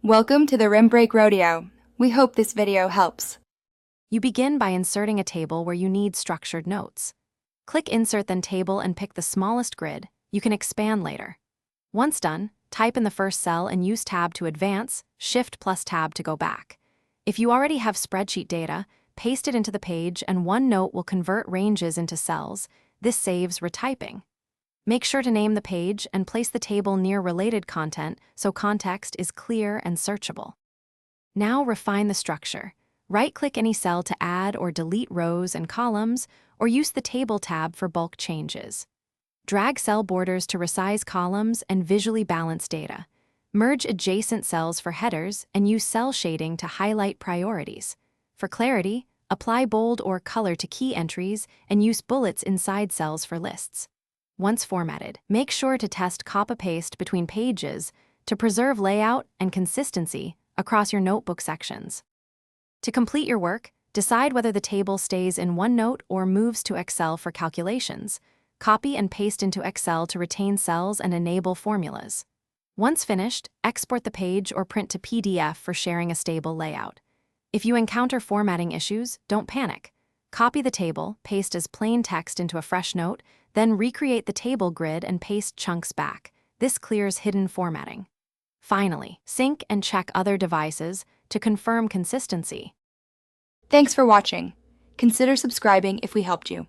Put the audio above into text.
Welcome to the Rim Break Rodeo. We hope this video helps. You begin by inserting a table where you need structured notes. Click Insert then Table and pick the smallest grid. You can expand later. Once done, type in the first cell and use Tab to advance, Shift plus Tab to go back. If you already have spreadsheet data, paste it into the page and OneNote will convert ranges into cells. This saves retyping. Make sure to name the page and place the table near related content so context is clear and searchable. Now refine the structure. Right-click any cell to add or delete rows and columns, or use the Table tab for bulk changes. Drag cell borders to resize columns and visually balance data. Merge adjacent cells for headers and use cell shading to highlight priorities. For clarity, apply bold or color to key entries and use bullets inside cells for lists. Once formatted, make sure to test copy-paste between pages to preserve layout and consistency across your notebook sections. To complete your work, decide whether the table stays in OneNote or moves to Excel for calculations. Copy and paste into Excel to retain cells and enable formulas. Once finished, export the page or print to PDF for sharing a stable layout. If you encounter formatting issues, don't panic. Copy the table, paste as plain text into a fresh note, then recreate the table grid and paste chunks back. This clears hidden formatting. Finally, sync and check other devices to confirm consistency. Thanks for watching. Consider subscribing if we helped you.